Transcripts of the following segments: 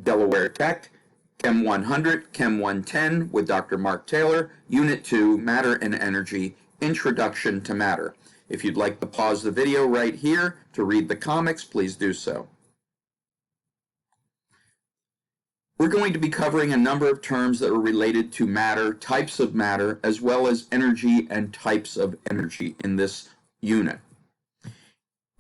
Delaware Tech, Chem 100, Chem 110 with Dr. Marc Taylor, Unit 2, Matter and Energy, Introduction to Matter. If you'd like to pause the video right here to read the comics, please do so. We're going to be covering a number of terms that are related to matter, types of matter, as well as energy and types of energy in this unit.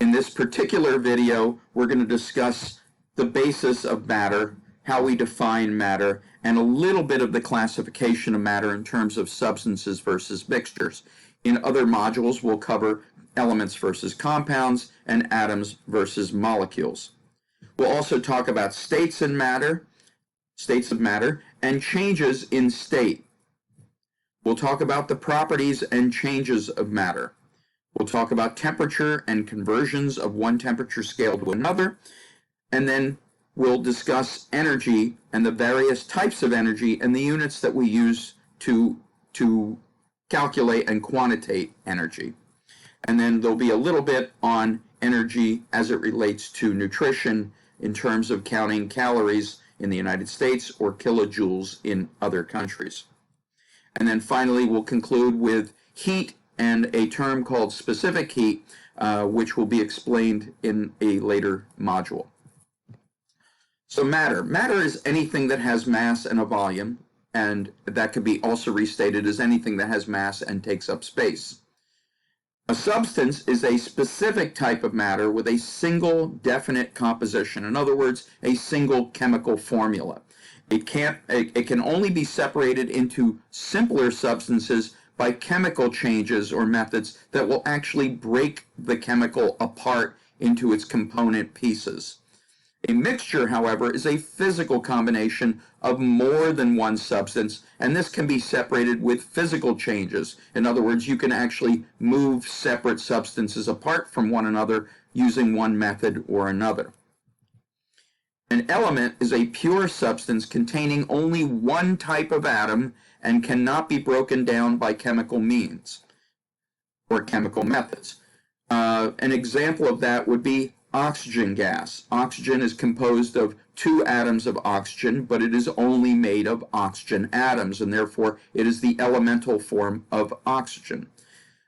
In this particular video, we're going to discuss the basis of matter, how we define matter, and a little bit of the classification of matter in terms of substances versus mixtures. In other modules, we'll cover elements versus compounds and atoms versus molecules. We'll also talk about states of matter, and changes in state. We'll talk about the properties and changes of matter. We'll talk about temperature and conversions of one temperature scale to another, and then we'll discuss energy and the various types of energy and the units that we use to calculate and quantitate energy. And then there'll be a little bit on energy as it relates to nutrition in terms of counting calories in the United States or kilojoules in other countries. And then finally, we'll conclude with heat and a term called specific heat, which will be explained in a later module. So matter. Matter is anything that has mass and a volume, and that could be also restated as anything that has mass and takes up space. A substance is a specific type of matter with a single definite composition. In other words, a single chemical formula. It can only be separated into simpler substances by chemical changes or methods that will actually break the chemical apart into its component pieces. A mixture, however, is a physical combination of more than one substance, and this can be separated with physical changes. In other words, you can actually move separate substances apart from one another using one method or another. An element is a pure substance containing only one type of atom and cannot be broken down by chemical means or chemical methods. An example of that would be oxygen gas. Oxygen is composed of two atoms of oxygen, but it is only made of oxygen atoms, and therefore it is the elemental form of oxygen.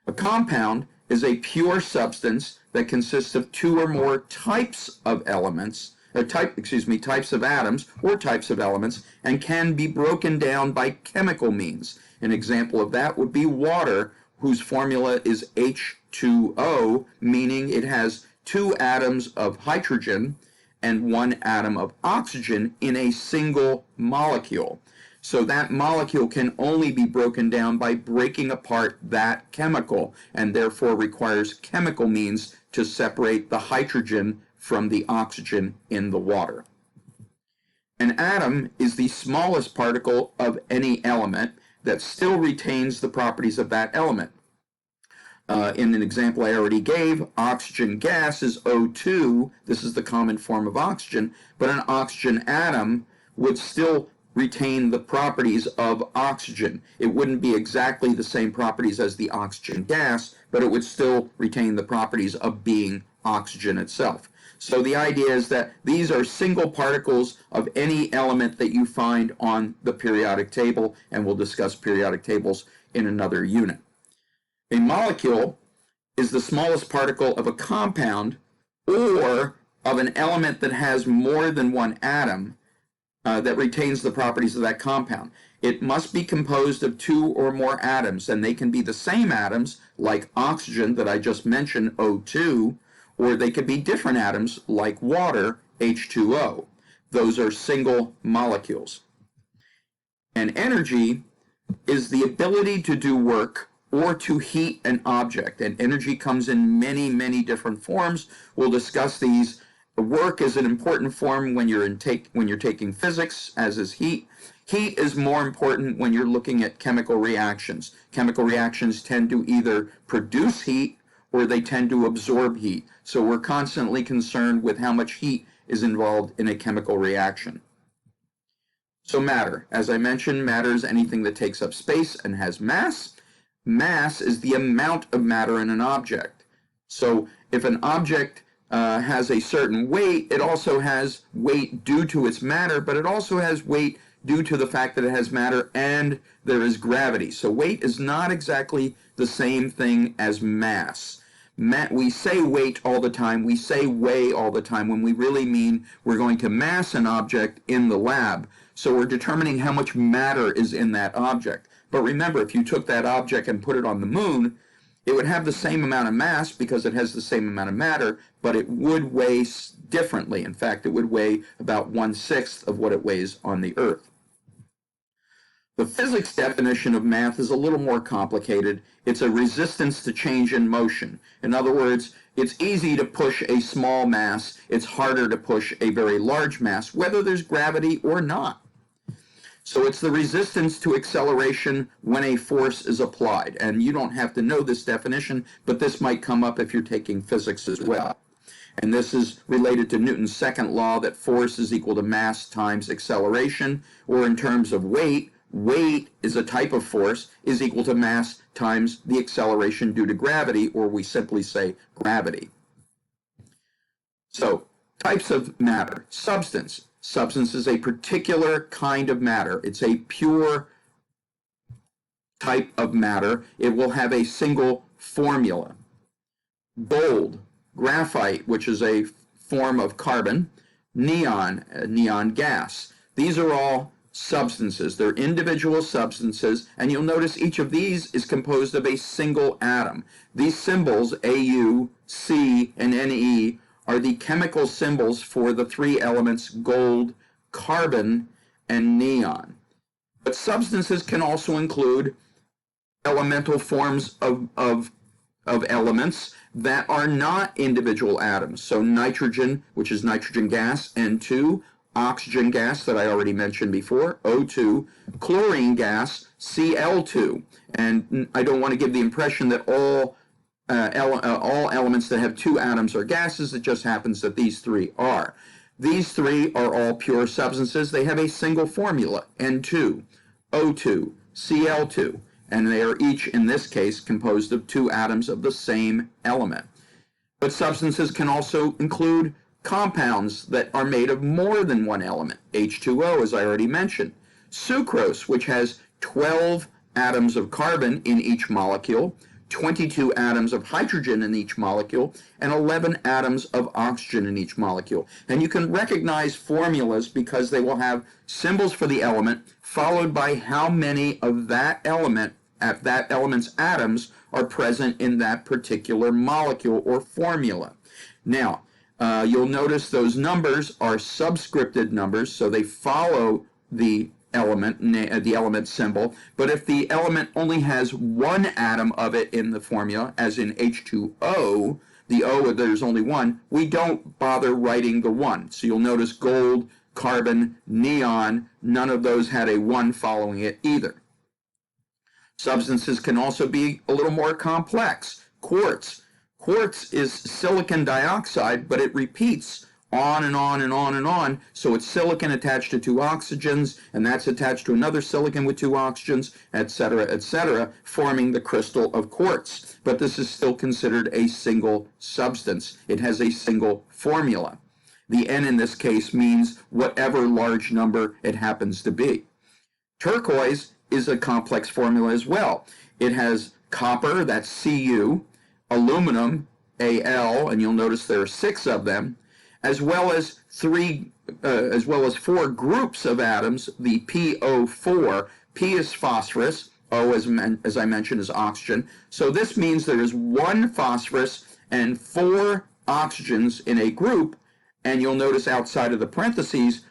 A compound is a pure substance that consists of two or more types of elements, types of atoms or types of elements, and can be broken down by chemical means. An example of that would be water, whose formula is H2O, meaning it has two atoms of hydrogen and one atom of oxygen in a single molecule. So that molecule can only be broken down by breaking apart that chemical, and therefore requires chemical means to separate the hydrogen from the oxygen in the water. An atom is the smallest particle of any element that still retains the properties of that element. In an example I already gave, oxygen gas is O2. This is the common form of oxygen, but an oxygen atom would still retain the properties of oxygen. It wouldn't be exactly the same properties as the oxygen gas, but it would still retain the properties of being oxygen itself. So the idea is that these are single particles of any element that you find on the periodic table, and we'll discuss periodic tables in another unit. A molecule is the smallest particle of a compound or of an element that has more than one atom that retains the properties of that compound. It must be composed of two or more atoms, and they can be the same atoms, like oxygen that I just mentioned, O2, or they could be different atoms, like water, H2O. Those are single molecules. And energy is the ability to do work or to heat an object. And energy comes in many, many different forms. We'll discuss these. Work is an important form when you're taking physics, as is heat. Heat is more important when you're looking at chemical reactions. Chemical reactions tend to either produce heat or they tend to absorb heat. So we're constantly concerned with how much heat is involved in a chemical reaction. So matter, as I mentioned, matter is anything that takes up space and has mass. Mass is the amount of matter in an object. So if an object has a certain weight. It also has weight due to its matter, but it also has weight due to the fact that it has matter and there is gravity. So weight is not exactly the same thing as mass. We say weight all the time, we say weigh all the time, when we really mean we're going to mass an object in the lab. So we're determining how much matter is in that object. But remember, if you took that object and put it on the moon, it would have the same amount of mass because it has the same amount of matter, but it would weigh differently. In fact, it would weigh about 1/6 of what it weighs on the Earth. The physics definition of mass is a little more complicated. It's a resistance to change in motion. In other words, it's easy to push a small mass. It's harder to push a very large mass, whether there's gravity or not. So it's the resistance to acceleration when a force is applied. And you don't have to know this definition, but this might come up if you're taking physics as well. And this is related to Newton's second law that force is equal to mass times acceleration, or in terms of weight, weight is a type of force is equal to mass times the acceleration due to gravity, or we simply say gravity. So, types of matter. Substance. Substance is a particular kind of matter. It's a pure type of matter. It will have a single formula. Gold, graphite, which is a form of carbon, neon gas. These are all substances. They're individual substances, and you'll notice each of these is composed of a single atom. These symbols, Au, C, and Ne, are the chemical symbols for the three elements gold, carbon, and neon. But substances can also include elemental forms of elements that are not individual atoms. So nitrogen, which is nitrogen gas, N2, oxygen gas that I already mentioned before, O2, chlorine gas, Cl2. And I don't want to give the impression that all elements that have two atoms are gases. It just happens that these three are. These three are all pure substances. They have a single formula, N2, O2, Cl2, and they are each, in this case, composed of two atoms of the same element. But substances can also include compounds that are made of more than one element, H2O, as I already mentioned. Sucrose, which has 12 atoms of carbon in each molecule, 22 atoms of hydrogen in each molecule, and 11 atoms of oxygen in each molecule. And you can recognize formulas because they will have symbols for the element, followed by how many of that element, at that element's atoms, are present in that particular molecule or formula. Now, you'll notice those numbers are subscripted numbers, so they follow the element symbol. But if the element only has one atom of it in the formula, as in H2O, the O, there's only one, we don't bother writing the one. So you'll notice gold, carbon, neon, none of those had a one following it either. Substances can also be a little more complex. Quartz. Quartz is silicon dioxide, but it repeats on and on and on and on. So it's silicon attached to two oxygens, and that's attached to another silicon with two oxygens, etc., forming the crystal of quartz. But this is still considered a single substance. It has a single formula. The N in this case means whatever large number it happens to be. Turquoise is a complex formula as well. It has copper, that's Cu, aluminum, Al, and you'll notice there are 6 of them, as well as 4 groups of atoms, the PO4. P is phosphorus, O, as I mentioned, is oxygen. So this means there is 1 phosphorus and 4 oxygens in a group, and you'll notice outside of the parentheses,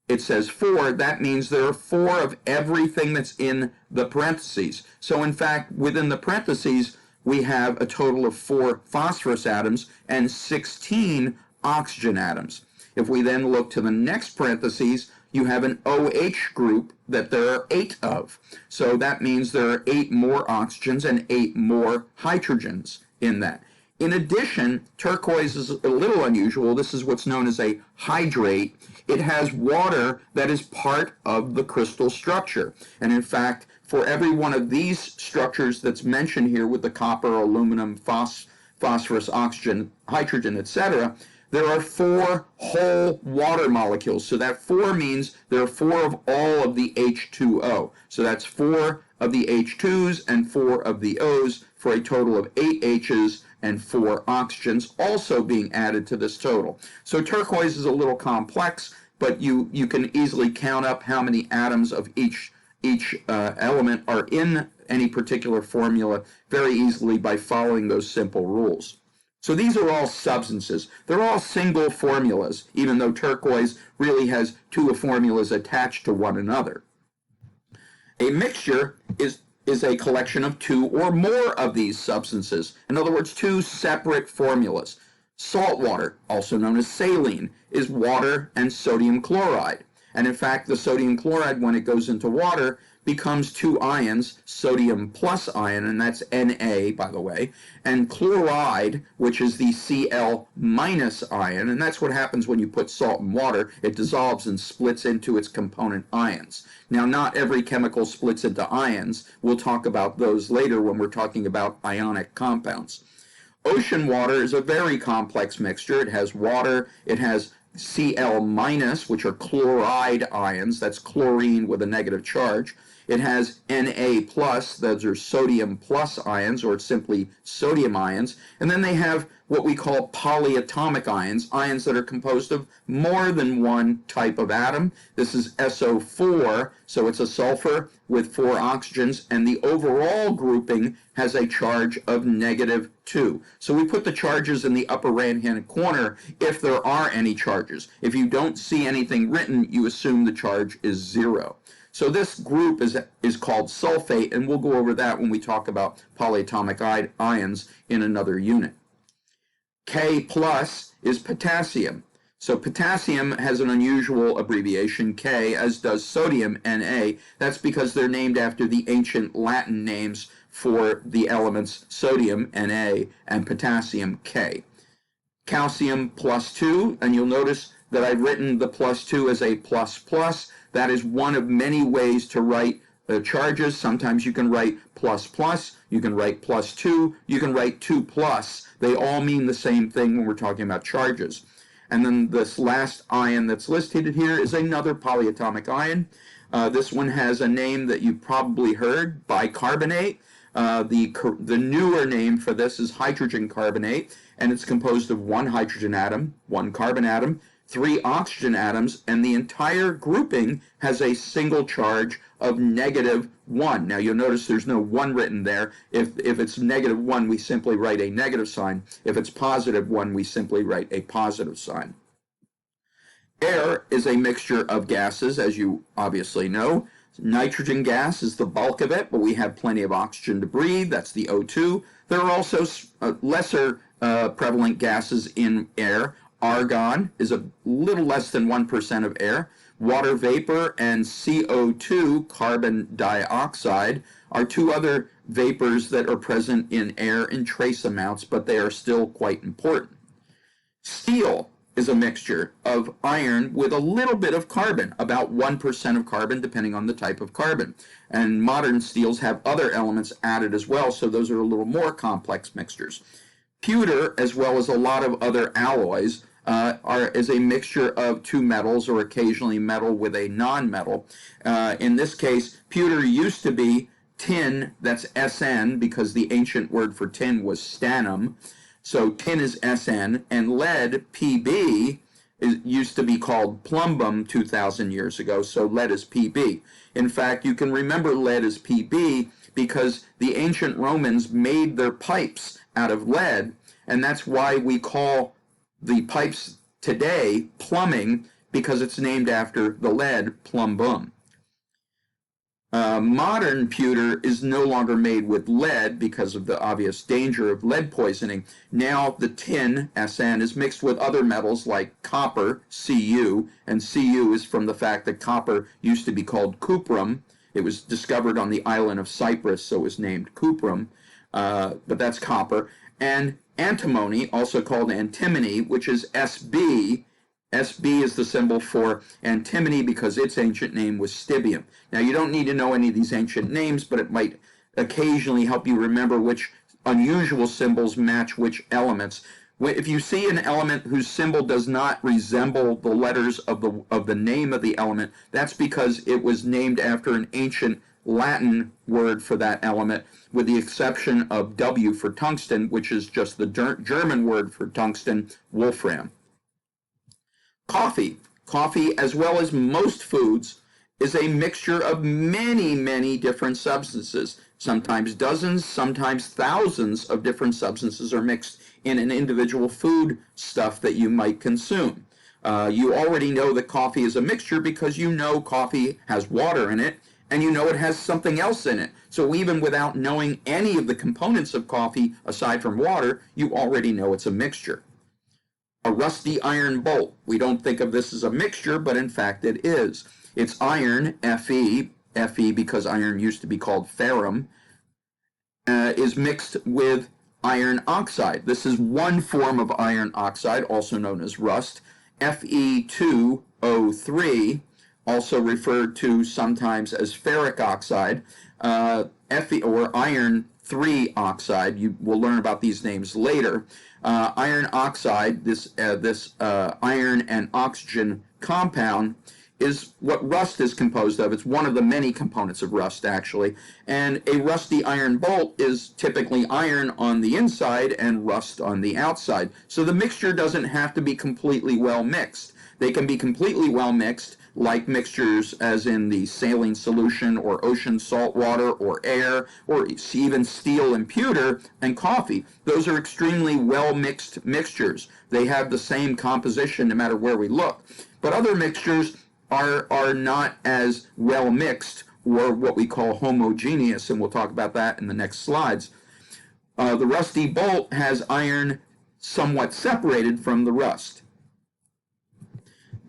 it says 4. That means there are 4 of everything that's in the parentheses. So in fact, within the parentheses, we have a total of 4 phosphorus atoms and 16 oxygen atoms. If we then look to the next parentheses, you have an OH group that there are 8 of. So that means there are 8 more oxygens and 8 more hydrogens in that. In addition, turquoise is a little unusual. This is what's known as a hydrate. It has water that is part of the crystal structure. And in fact, for every one of these structures that's mentioned here with the copper, aluminum, phosphorus, oxygen, hydrogen, etc., there are 4 whole water molecules. So that 4 means there are 4 of all of the H2O. So that's 4 of the H2s and 4 of the O's for a total of 8 H's and 4 oxygens also being added to this total. So turquoise is a little complex, but you can easily count up how many atoms of each element are in any particular formula very easily by following those simple rules. So these are all substances. They're all single formulas, even though turquoise really has 2 formulas attached to one another. A mixture is a collection of 2 or more of these substances. In other words, 2 separate formulas. Salt water, also known as saline, is water and sodium chloride. And in fact, the sodium chloride, when it goes into water, becomes 2 ions, sodium plus ion, and that's Na, by the way, and chloride, which is the Cl minus ion, and that's what happens when you put salt in water. It dissolves and splits into its component ions. Now, not every chemical splits into ions. We'll talk about those later when we're talking about ionic compounds. Ocean water is a very complex mixture. It has water, it has Cl minus, which are chloride ions, that's chlorine with a negative charge. It has Na plus, those are sodium plus ions, or simply sodium ions. And then they have what we call polyatomic ions, ions that are composed of more than one type of atom. This is SO4, so it's a sulfur with 4 oxygens, and the overall grouping has a charge of -2. So we put the charges in the upper right-hand corner if there are any charges. If you don't see anything written, you assume the charge is 0. So this group is called sulfate, and we'll go over that when we talk about polyatomic ions in another unit. K plus is potassium. So potassium has an unusual abbreviation, K, as does sodium, Na. That's because they're named after the ancient Latin names for the elements sodium, Na, and potassium, K. Calcium +2, and you'll notice that I've written the +2 as a plus. That is one of many ways to write charges. Sometimes you can write ++, you can write +2, you can write 2+. They all mean the same thing when we're talking about charges. And then this last ion that's listed here is another polyatomic ion. This one has a name that you've probably heard, bicarbonate. The newer name for this is hydrogen carbonate, and it's composed of 1 hydrogen atom, 1 carbon atom, 3 oxygen atoms, and the entire grouping has a single charge of -1. Now you'll notice there's no 1 written there. If it's -1, we simply write a negative sign. If it's +1, we simply write a positive sign. Air is a mixture of gases, as you obviously know. Nitrogen gas is the bulk of it, but we have plenty of oxygen to breathe. That's the O2. There are also lesser prevalent gases in air. Argon is a little less than 1% of air. Water vapor and CO2, carbon dioxide, are 2 other vapors that are present in air in trace amounts, but they are still quite important. Steel is a mixture of iron with a little bit of carbon, about 1% of carbon, depending on the type of carbon. And modern steels have other elements added as well, so those are a little more complex mixtures. Pewter, as well as a lot of other alloys, is a mixture of 2 metals, or occasionally metal with a non-metal. In this case, pewter used to be tin, that's Sn, because the ancient word for tin was stannum. So tin is Sn, and lead, Pb, used to be called plumbum 2,000 years ago, so lead is Pb. In fact, you can remember lead as Pb because the ancient Romans made their pipes out of lead, and that's why we call the pipes today plumbing, because it's named after the lead, plumbum. Modern pewter is no longer made with lead because of the obvious danger of lead poisoning. Now the tin, Sn, is mixed with other metals like copper, Cu, and Cu is from the fact that copper used to be called cuprum. It was discovered on the island of Cyprus, so it was named cuprum, but that's copper. And antimony, also called antimony, which is Sb. Sb is the symbol for antimony because its ancient name was stibium. Now, you don't need to know any of these ancient names, but it might occasionally help you remember which unusual symbols match which elements. If you see an element whose symbol does not resemble the letters of the name of the element, that's because it was named after an ancient Latin word for that element, with the exception of W for tungsten, which is just the German word for tungsten, wolfram. Coffee. Coffee, as well as most foods, is a mixture of many, many different substances. Sometimes dozens, sometimes thousands of different substances are mixed in an individual food stuff that you might consume. You already know that coffee is a mixture because you know coffee has water in it, and you know it has something else in it. So even without knowing any of the components of coffee aside from water, you already know it's a mixture. A rusty iron bolt. We don't think of this as a mixture, but in fact it is. It's iron, Fe because iron used to be called ferrum, is mixed with iron oxide. This is one form of iron oxide, also known as rust. Fe2O3, also referred to sometimes as ferric oxide, Fe or iron 3 oxide. You will learn about these names later. Iron oxide, this iron and oxygen compound, is what rust is composed of. It's one of the many components of rust, actually. And a rusty iron bolt is typically iron on the inside and rust on the outside. So the mixture doesn't have to be completely well mixed. They can be completely well mixed, like mixtures as in the saline solution or ocean salt water or air, or even steel and pewter and coffee. Those are extremely well mixed mixtures. They have the same composition no matter where we look. But other mixtures are not as well mixed, or what we call homogeneous, and we'll talk about that in the next slides. The rusty bolt has iron somewhat separated from the rust.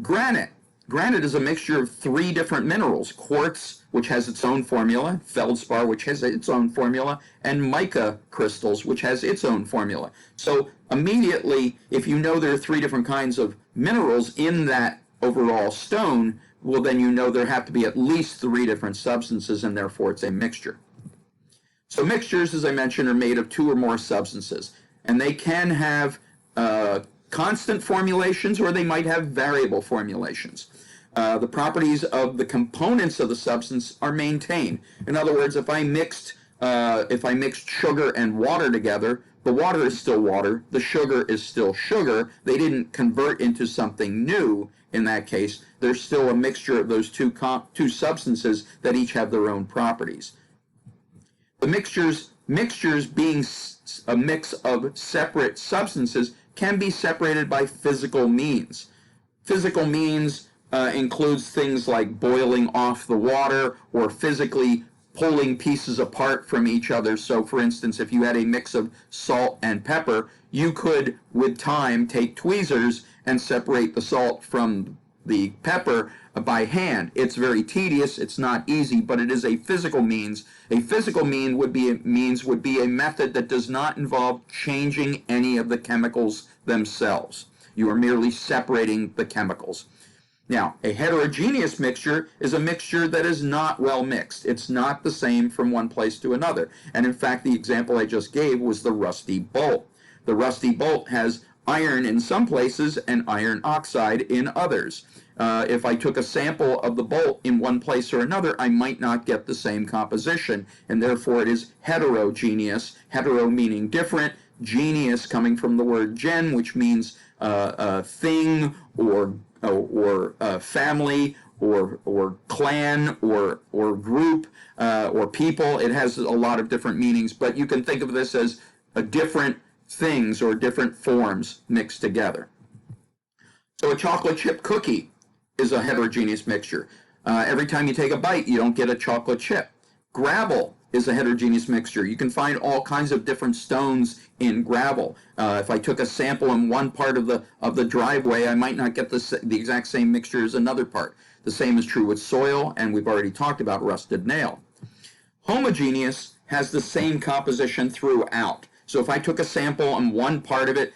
Granite. Granite is a mixture of 3 different minerals: quartz, which has its own formula, feldspar, which has its own formula, and mica crystals, which has its own formula. So immediately, if you know there are 3 different kinds of minerals in that overall stone, well, then you know there have to be at least 3 different substances, and therefore it's a mixture. So mixtures, as I mentioned, are made of 2 or more substances, and they can have constant formulations, or they might have variable formulations. The properties of the components of the substance are maintained. In other words, if I mixed sugar and water together, the water is still water, the sugar is still sugar. They didn't convert into something new. In that case, there's still a mixture of those two substances that each have their own properties. The mixtures being a mix of separate substances can be separated by physical means. Physical means includes things like boiling off the water or physically pulling pieces apart from each other. So for instance, if you had a mix of salt and pepper, you could, with time, take tweezers and separate the salt from the pepper by hand. It's very tedious, it's not easy, but it is a physical means. A physical means would be a method that does not involve changing any of the chemicals themselves. You are merely separating the chemicals. Now, a heterogeneous mixture is a mixture that is not well mixed. It's not the same from one place to another. And in fact, the example I just gave was the rusty bolt. The rusty bolt has iron in some places and iron oxide in others. If I took a sample of the bolt in one place or another, I might not get the same composition, and therefore it is heterogeneous. Hetero meaning different, geneous coming from the word gen, which means thing or family or clan or group or people. It has a lot of different meanings, but you can think of this as different things or different forms mixed together. So a chocolate chip cookie is a heterogeneous mixture. Every time you take a bite, you don't get a chocolate chip. Gravel is a heterogeneous mixture. You can find all kinds of different stones in gravel. If I took a sample in one part of the driveway, I might not get the exact same mixture as another part. The same is true with soil, and we've already talked about rusted nail. Homogeneous has the same composition throughout. So if I took a sample and one part of it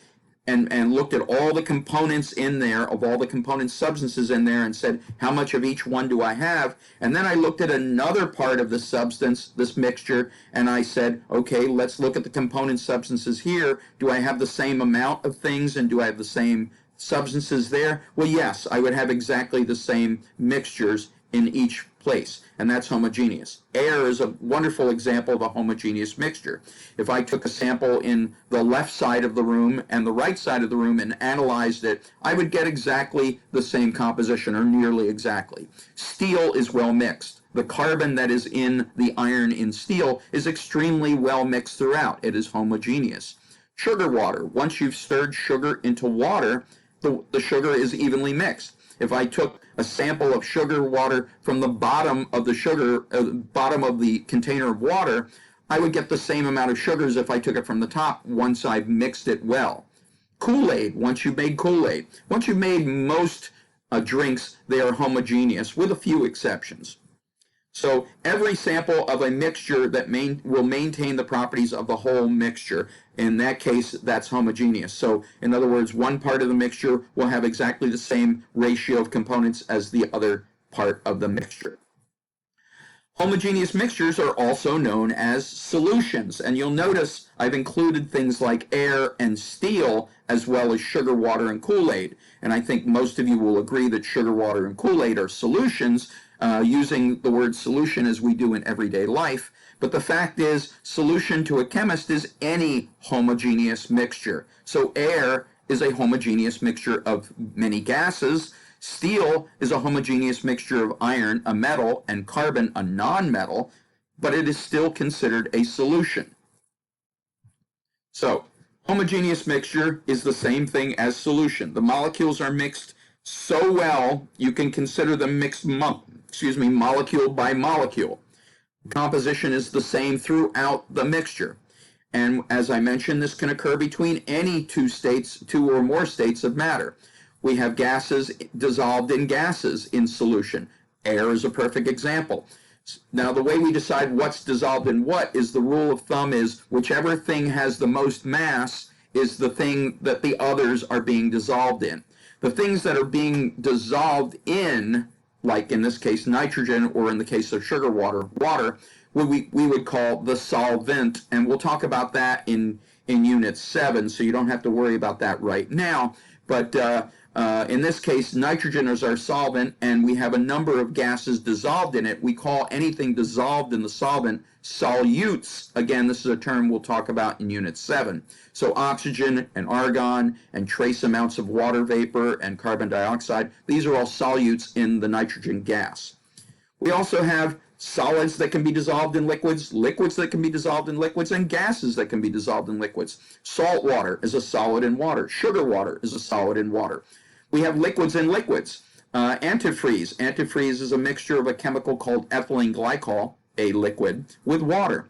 and looked at all the components in there, of all the component substances in there, and said, how much of each one do I have? And then I looked at another part of the substance, this mixture, and I said, okay, let's look at the component substances here. Do I have the same amount of things, and do I have the same substances there? Well, yes, I would have exactly the same mixtures in each place, and that's homogeneous. Air is a wonderful example of a homogeneous mixture. If I took a sample in the left side of the room and the right side of the room and analyzed it, I would get exactly the same composition, or nearly exactly. Steel is well mixed. The carbon that is in the iron in steel is extremely well mixed throughout. It is homogeneous. Sugar water. Once you've stirred sugar into water, the sugar is evenly mixed. If I took a sample of sugar water from the bottom of the bottom of the container of water, I would get the same amount of sugar as if I took it from the top once I've mixed it well. Kool-Aid, once you've made Kool-Aid. Once you've made most drinks, they are homogeneous, with a few exceptions. So every sample of a mixture that will maintain the properties of the whole mixture. In that case, that's homogeneous. So in other words, one part of the mixture will have exactly the same ratio of components as the other part of the mixture. Homogeneous mixtures are also known as solutions, and you'll notice I've included things like air and steel as well as sugar water and Kool-Aid. And I think most of you will agree that sugar water and Kool-Aid are solutions, using the word solution as we do in everyday life. But the fact is, solution to a chemist is any homogeneous mixture. So air is a homogeneous mixture of many gases. Steel is a homogeneous mixture of iron, a metal, and carbon, a non-metal, but it is still considered a solution. So, homogeneous mixture is the same thing as solution. The molecules are mixed so well, you can consider them mixed molecule by molecule. Composition is the same throughout the mixture. And as I mentioned, this can occur between any two or more states of matter. We have gases dissolved in gases in solution. Air is a perfect example. Now, the way we decide what's dissolved in what is, the rule of thumb is whichever thing has the most mass is the thing that the others are being dissolved in. The things that are being dissolved in, like in this case nitrogen, or in the case of sugar water, we would call the solvent, and we'll talk about that in Unit 7, so you don't have to worry about that right now. But in this case, nitrogen is our solvent, and we have a number of gases dissolved in it. We call anything dissolved in the solvent solutes. Again, this is a term we'll talk about in Unit 7. So oxygen and argon and trace amounts of water vapor and carbon dioxide, these are all solutes in the nitrogen gas. We also have solids that can be dissolved in liquids, liquids that can be dissolved in liquids, and gases that can be dissolved in liquids. Salt water is a solid in water. Sugar water is a solid in water. We have liquids in liquids. Antifreeze. Antifreeze is a mixture of a chemical called ethylene glycol, a liquid, with water.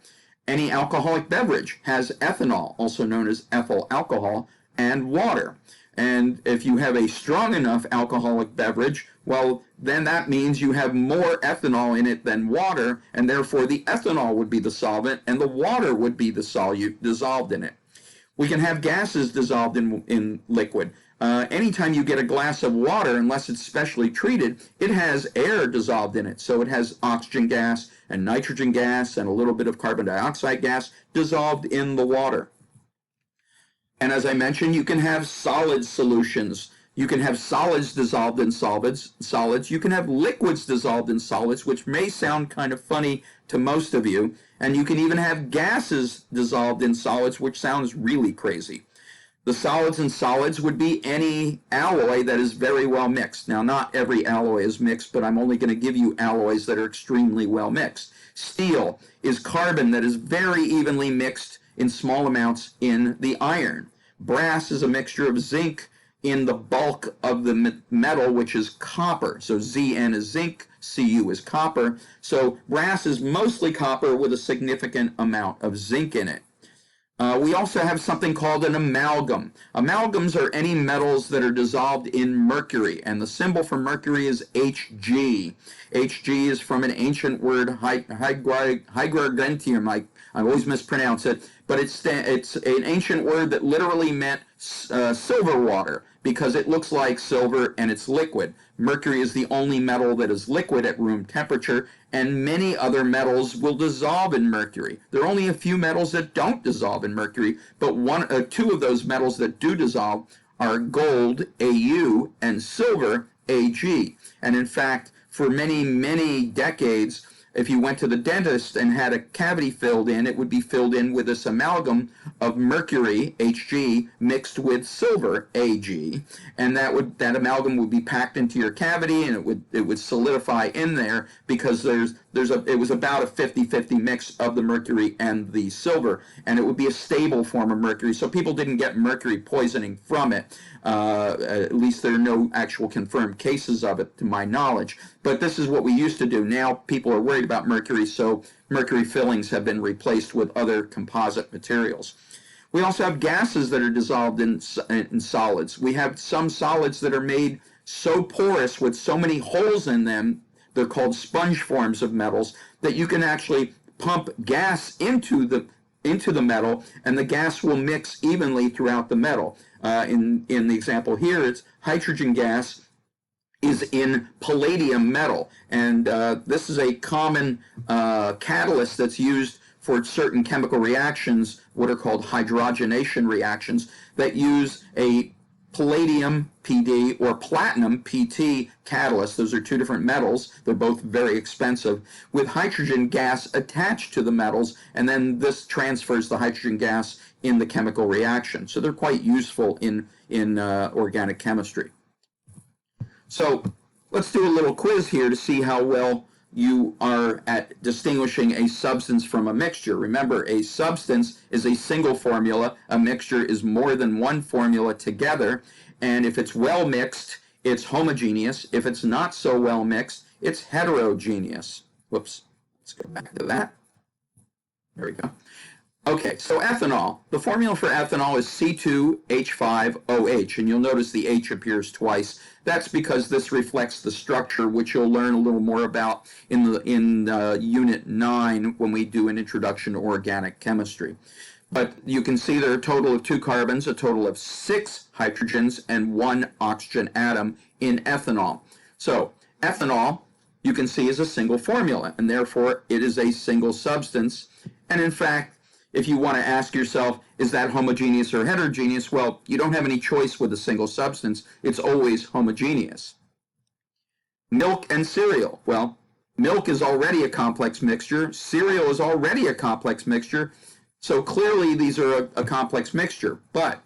Any alcoholic beverage has ethanol, also known as ethyl alcohol, and water. And if you have a strong enough alcoholic beverage, well, then that means you have more ethanol in it than water, and therefore the ethanol would be the solvent, and the water would be the solute dissolved in it. We can have gases dissolved in liquid. Anytime you get a glass of water, unless it's specially treated, it has air dissolved in it. So it has oxygen gas and nitrogen gas and a little bit of carbon dioxide gas dissolved in the water. And as I mentioned, you can have solid solutions. You can have solids dissolved in solids. You can have liquids dissolved in solids, which may sound kind of funny to most of you. And you can even have gases dissolved in solids, which sounds really crazy. The solids in solids would be any alloy that is very well mixed. Now, not every alloy is mixed, but I'm only going to give you alloys that are extremely well mixed. Steel is carbon that is very evenly mixed in small amounts in the iron. Brass is a mixture of zinc in the bulk of the metal, which is copper. So Zn is zinc, Cu is copper. So brass is mostly copper with a significant amount of zinc in it. We also have something called an amalgam. Amalgams are any metals that are dissolved in mercury, and the symbol for mercury is Hg. Hg is from an ancient word, hygrogentium. I always mispronounce it, but it's an ancient word that literally meant silver water because it looks like silver and it's liquid. Mercury is the only metal that is liquid at room temperature, and many other metals will dissolve in mercury. There are only a few metals that don't dissolve in mercury, but two of those metals that do dissolve are gold, Au, and silver, Ag. And in fact, for many, many decades, if you went to the dentist and had a cavity filled in, it would be filled in with this amalgam of mercury, Hg, mixed with silver, Ag, and that amalgam would be packed into your cavity, and it would solidify in there because it was about a 50-50 mix of the mercury and the silver, and it would be a stable form of mercury, so people didn't get mercury poisoning from it. At least there are no actual confirmed cases of it, to my knowledge. But this is what we used to do. Now people are worried about mercury, so mercury fillings have been replaced with other composite materials. We also have gases that are dissolved in solids. We have some solids that are made so porous with so many holes in them, they're called sponge forms of metals, that you can actually pump gas into the metal, and the gas will mix evenly throughout the metal. In the example here, it's hydrogen gas is in palladium metal, and this is a common catalyst that's used for certain chemical reactions, what are called hydrogenation reactions, that use a palladium PD or platinum PT catalyst. Those are two different metals. They're both very expensive, with hydrogen gas attached to the metals, and then this transfers the hydrogen gas in the chemical reaction. So they're quite useful in organic chemistry. So let's do a little quiz here to see how well you are at distinguishing a substance from a mixture. Remember, a substance is a single formula. A mixture is more than one formula together. And if it's well mixed, it's homogeneous. If it's not so well mixed, it's heterogeneous. Whoops. Let's go back to that. There we go. Okay, so ethanol. The formula for ethanol is C2H5OH, and you'll notice the H appears twice. That's because this reflects the structure, which you'll learn a little more about in Unit 9 when we do an introduction to organic chemistry. But you can see there are a total of 2 carbons, a total of 6 hydrogens, and 1 oxygen atom in ethanol. So ethanol, you can see, is a single formula, and therefore it is a single substance. And in fact, if you want to ask yourself, is that homogeneous or heterogeneous? Well, you don't have any choice with a single substance. It's always homogeneous. Milk and cereal. Well, milk is already a complex mixture. Cereal is already a complex mixture. So clearly these are a complex mixture. But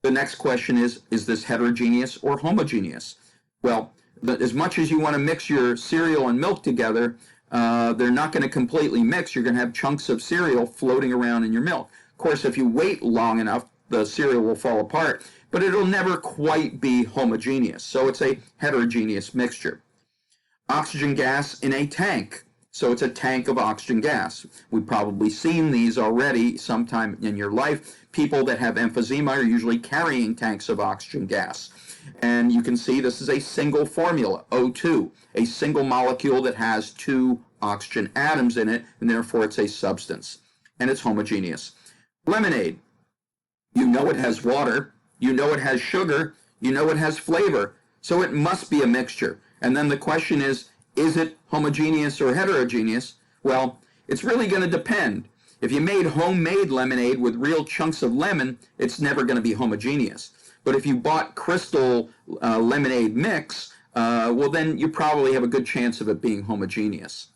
the next question is this heterogeneous or homogeneous? Well, as much as you want to mix your cereal and milk together, they're not going to completely mix. You're going to have chunks of cereal floating around in your milk. Of course, if you wait long enough, the cereal will fall apart, but it'll never quite be homogeneous. So it's a heterogeneous mixture. Oxygen gas in a tank. So it's a tank of oxygen gas. We've probably seen these already sometime in your life. People that have emphysema are usually carrying tanks of oxygen gas. And you can see this is a single formula, O2, a single molecule that has 2 oxygen atoms in it, and therefore it's a substance. And it's homogeneous. Lemonade, you know it has water, you know it has sugar, you know it has flavor, so it must be a mixture. And then the question is it homogeneous or heterogeneous? Well, it's really going to depend. If you made homemade lemonade with real chunks of lemon, it's never going to be homogeneous. But if you bought crystal lemonade mix, well, then you probably have a good chance of it being homogeneous.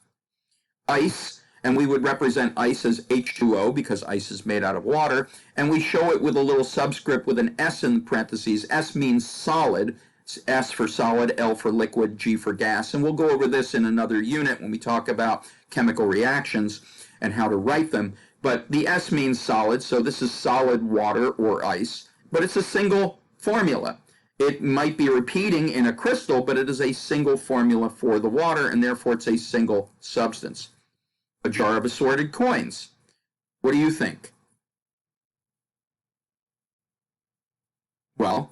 Ice, and we would represent ice as H2O because ice is made out of water, and we show it with a little subscript with an S in parentheses. S means solid, S for solid, L for liquid, G for gas, and we'll go over this in another unit when we talk about chemical reactions and how to write them. But the S means solid, so this is solid water or ice, but it's a single formula. It might be repeating in a crystal, but it is a single formula for the water, and therefore it's a single substance. A jar of assorted coins. What do you think? Well,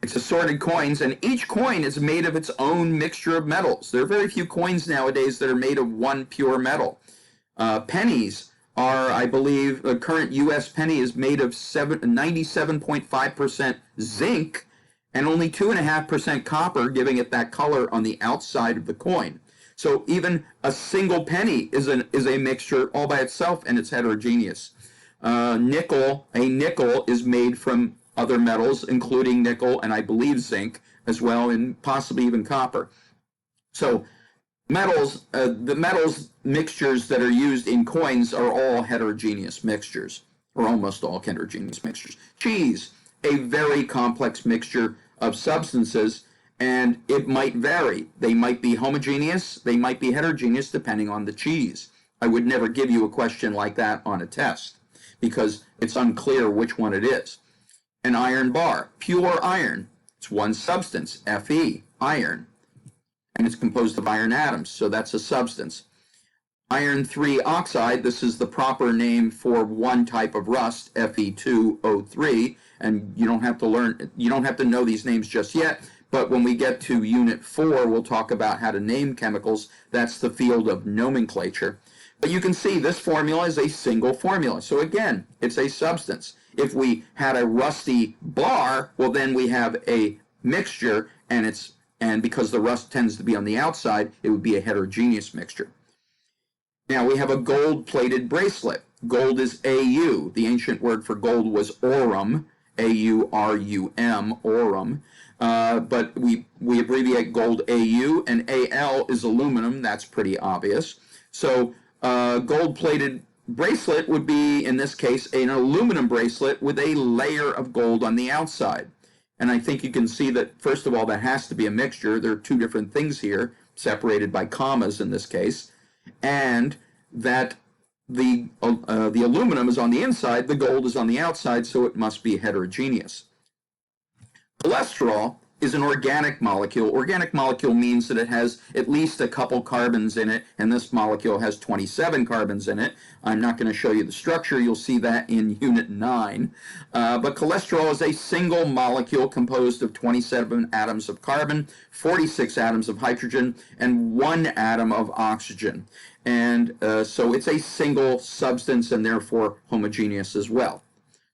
it's assorted coins, and each coin is made of its own mixture of metals. There are very few coins nowadays that are made of one pure metal. Pennies are, I believe, the current U.S. penny is made of 97.5% zinc and only 2.5% copper, giving it that color on the outside of the coin. So even a single penny is a mixture all by itself, and it's heterogeneous. A nickel is made from other metals, including nickel and I believe zinc as well, and possibly even copper. So the metals mixtures that are used in coins are all heterogeneous mixtures, or almost all heterogeneous mixtures. Cheese, a very complex mixture of substances, and it might vary. They might be homogeneous, they might be heterogeneous depending on the cheese. I would never give you a question like that on a test because it's unclear which one it is. An iron bar, pure iron, it's one substance, Fe, iron, and it's composed of iron atoms, so that's a substance. Iron 3 oxide, this is the proper name for one type of rust, Fe2O3, and you don't have to know these names just yet, but when we get to Unit 4, we'll talk about how to name chemicals. That's the field of nomenclature. But you can see this formula is a single formula. So again, it's a substance. If we had a rusty bar, well then we have a mixture, and because the rust tends to be on the outside, it would be a heterogeneous mixture. Now we have a gold-plated bracelet. Gold is Au. The ancient word for gold was aurum, A-U-R-U-M, aurum. But we abbreviate gold Au, and Al is aluminum. That's pretty obvious. So gold-plated bracelet would be, in this case, an aluminum bracelet with a layer of gold on the outside. And I think you can see that, first of all, that has to be a mixture. There are two different things here, separated by commas in this case, and that the aluminum is on the inside, the gold is on the outside, so it must be heterogeneous. Cholesterol is an organic molecule. Organic molecule means that it has at least a couple carbons in it, and this molecule has 27 carbons in it. I'm not going to show you the structure. You'll see that in Unit 9. But cholesterol is a single molecule composed of 27 atoms of carbon, 46 atoms of hydrogen, and 1 atom of oxygen. And so it's a single substance and therefore homogeneous as well.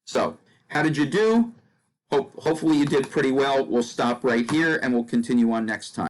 So how did you do? Hopefully you did pretty well. We'll stop right here and we'll continue on next time.